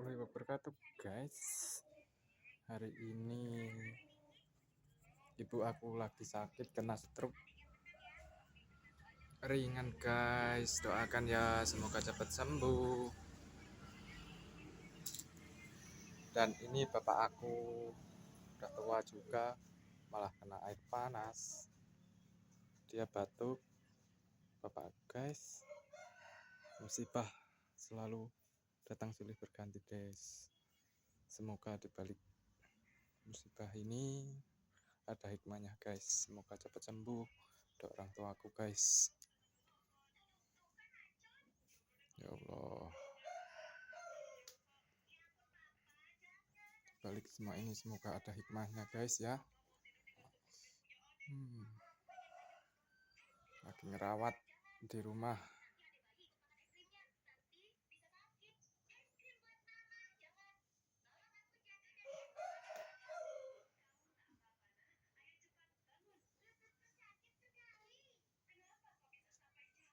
warahmatullahi wabarakatuh, guys. Hari ini ibu aku lagi sakit, kena stroke ringan, guys. Doakan ya, semoga cepat sembuh. Dan ini bapak aku udah tua juga, malah kena air panas. Dia batuk. Bapak, guys, musibah selalu datang silih berganti, guys. Semoga dibalik musibah ini ada hikmahnya, guys. Semoga cepat sembuh untuk orang tua aku, guys. Ya Allah, balik semua ini semoga ada hikmahnya, guys, ya. Lagi ngerawat di rumah